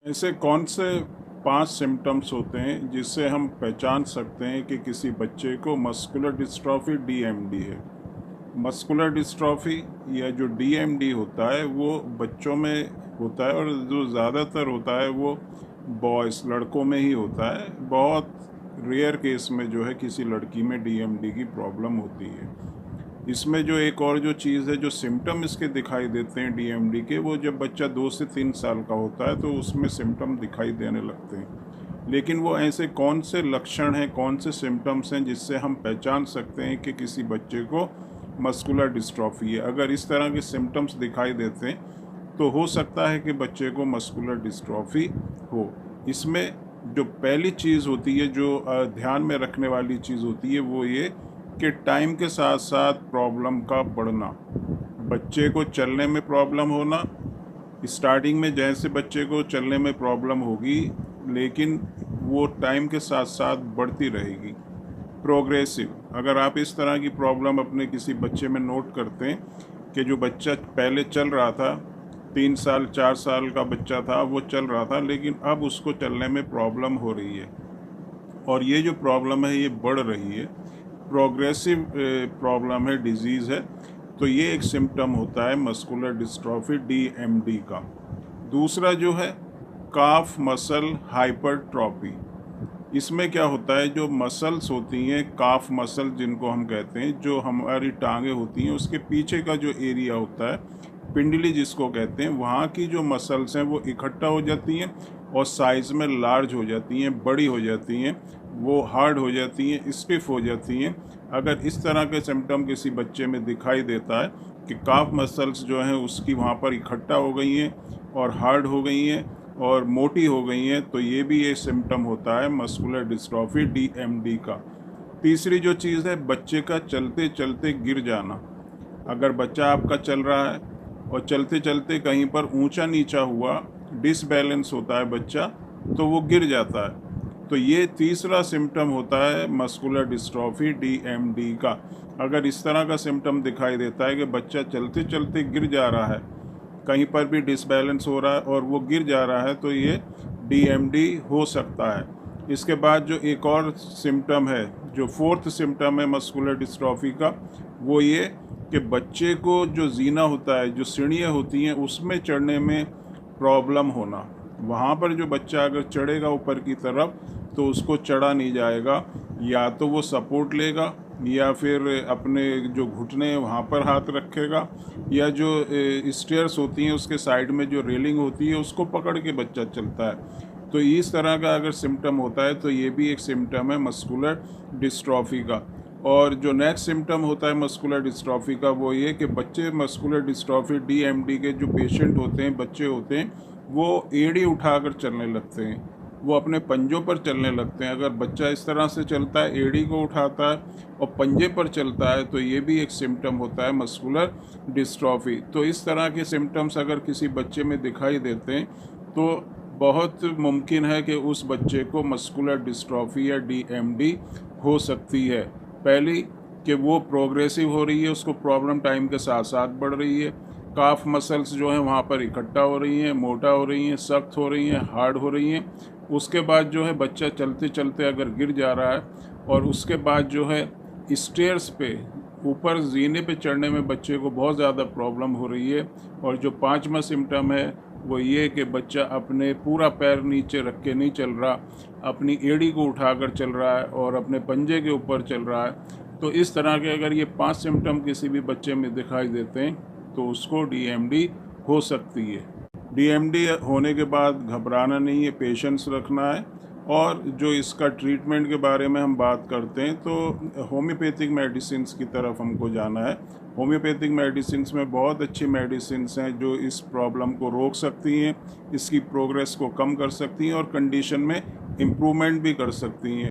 ऐसे कौन से 5 सिम्टम्स होते हैं जिससे हम पहचान सकते हैं कि किसी बच्चे को मस्कुलर डिस्ट्रॉफी डीएमडी है। मस्कुलर डिस्ट्रॉफी या जो डीएमडी होता है वो बच्चों में होता है और जो ज़्यादातर होता है वो बॉयज़ लड़कों में ही होता है। बहुत रेयर केस में जो है किसी लड़की में डीएमडी की प्रॉब्लम होती है। इसमें जो एक और जो चीज़ है, जो सिम्टम इसके दिखाई देते हैं डीएमडी के, वो जब बच्चा 2 से 3 साल का होता है तो उसमें सिम्टम दिखाई देने लगते हैं। लेकिन वो ऐसे कौन से लक्षण हैं, कौन से सिम्टम्स हैं जिससे हम पहचान सकते हैं कि किसी बच्चे को मस्कुलर डिस्ट्रॉफी है। अगर इस तरह के सिम्टम्स दिखाई देते हैं तो हो सकता है कि बच्चे को मस्कुलर डिस्ट्रॉफी हो। इसमें जो पहली चीज़ होती है, जो ध्यान में रखने वाली चीज़ होती है, वो ये कि टाइम के साथ साथ प्रॉब्लम का बढ़ना। बच्चे को चलने में प्रॉब्लम होना, स्टार्टिंग में जैसे बच्चे को चलने में प्रॉब्लम होगी लेकिन वो टाइम के साथ साथ बढ़ती रहेगी। प्रोग्रेसिव, अगर आप इस तरह की प्रॉब्लम अपने किसी बच्चे में नोट करते हैं कि जो बच्चा पहले चल रहा था, 3 साल 4 साल का बच्चा था, वो चल रहा था लेकिन अब उसको चलने में प्रॉब्लम हो रही है और ये जो प्रॉब्लम है ये बढ़ रही है, प्रोग्रेसिव प्रॉब्लम है, डिजीज़ है, तो ये एक सिम्टम होता है मस्कुलर डिस्ट्रॉफी डीएमडी का। दूसरा जो है काफ मसल हाइपरट्रॉफी। इसमें क्या होता है, जो मसल्स होती हैं, काफ मसल जिनको हम कहते हैं, जो हमारी टांगें होती हैं उसके पीछे का जो एरिया होता है, पिंडली जिसको कहते हैं, वहाँ की जो मसल्स हैं वो इकट्ठा हो जाती हैं और साइज़ में लार्ज हो जाती हैं, बड़ी हो जाती हैं, वो हार्ड हो जाती हैं, स्टिफ हो जाती हैं। अगर इस तरह के सिम्टम किसी बच्चे में दिखाई देता है कि काफ मसल्स जो हैं उसकी वहाँ पर इकट्ठा हो गई हैं और हार्ड हो गई हैं और मोटी हो गई हैं, तो ये भी एक सिम्टम होता है मस्कुलर डिस्ट्रॉफी डीएमडी का। तीसरी जो चीज़ है, बच्चे का चलते चलते गिर जाना। अगर बच्चा आपका चल रहा है और चलते चलते कहीं पर ऊंचा नीचा हुआ, डिसबैलेंस होता है बच्चा, तो वो गिर जाता है, तो ये तीसरा सिम्टम होता है मस्कुलर डिस्ट्रॉफी डीएमडी का। अगर इस तरह का सिम्टम दिखाई देता है कि बच्चा चलते चलते गिर जा रहा है, कहीं पर भी डिसबैलेंस हो रहा है और वो गिर जा रहा है, तो ये डीएमडी हो सकता है। इसके बाद जो एक और सिम्टम है, जो फोर्थ सिम्टम है मस्कुलर डिस्ट्रॉफी का, वो ये कि बच्चे को जो जीना होता है, जो सीढ़ियाँ होती हैं, उसमें चढ़ने में प्रॉब्लम होना। वहाँ पर जो बच्चा अगर चढ़ेगा ऊपर की तरफ तो उसको चढ़ा नहीं जाएगा, या तो वो सपोर्ट लेगा या फिर अपने जो घुटने हैं वहाँ पर हाथ रखेगा, या जो स्टेयर्स होती हैं उसके साइड में जो रेलिंग होती है उसको पकड़ के बच्चा चलता है। तो इस तरह का अगर सिम्टम होता है तो ये भी एक सिम्टम है मस्कुलर डिस्ट्रॉफी का। और जो नेक्स्ट सिम्टम होता है मस्कुलर डिस्ट्रॉफी का, वो ये कि बच्चे मस्कुलर डिस्ट्रॉफी डीएमडी के जो पेशेंट होते हैं, बच्चे होते हैं, वो एड़ी उठाकर चलने लगते हैं, वो अपने पंजों पर चलने लगते हैं। अगर बच्चा इस तरह से चलता है, एड़ी को उठाता है और पंजे पर चलता है, तो ये भी एक सिम्टम होता है मस्कुलर डिस्ट्रॉफी। तो इस तरह के सिम्टम्स अगर किसी बच्चे में दिखाई देते हैं तो बहुत मुमकिन है कि उस बच्चे को मस्कुलर डिस्ट्रॉफी या डीएमडी हो सकती है। पहली कि वो प्रोग्रेसिव हो रही है, उसको प्रॉब्लम टाइम के साथ साथ बढ़ रही है, काफ मसल्स जो हैं वहाँ पर इकट्ठा हो रही हैं, मोटा हो रही हैं, सख्त हो रही हैं, हार्ड हो रही हैं। उसके बाद जो है बच्चा चलते चलते अगर गिर जा रहा है, और उसके बाद जो है स्टेयर्स पे ऊपर जीने पे चढ़ने में बच्चे को बहुत ज़्यादा प्रॉब्लम हो रही है। और जो पांचवा सिम्टम है वो ये कि बच्चा अपने पूरा पैर नीचे रख के नहीं चल रहा, अपनी एड़ी को उठाकर चल रहा है और अपने पंजे के ऊपर चल रहा है। तो इस तरह के अगर ये 5 सिम्टम किसी भी बच्चे में दिखाई देते हैं तो उसको डीएमडी हो सकती है। डीएमडी होने के बाद घबराना नहीं है, पेशेंस रखना है। और जो इसका ट्रीटमेंट के बारे में हम बात करते हैं तो होम्योपैथिक मेडिसिन्स की तरफ हमको जाना है। होम्योपैथिक मेडिसिन्स में बहुत अच्छी मेडिसिन्स हैं जो इस प्रॉब्लम को रोक सकती हैं, इसकी प्रोग्रेस को कम कर सकती हैं और कंडीशन में इम्प्रूवमेंट भी कर सकती हैं।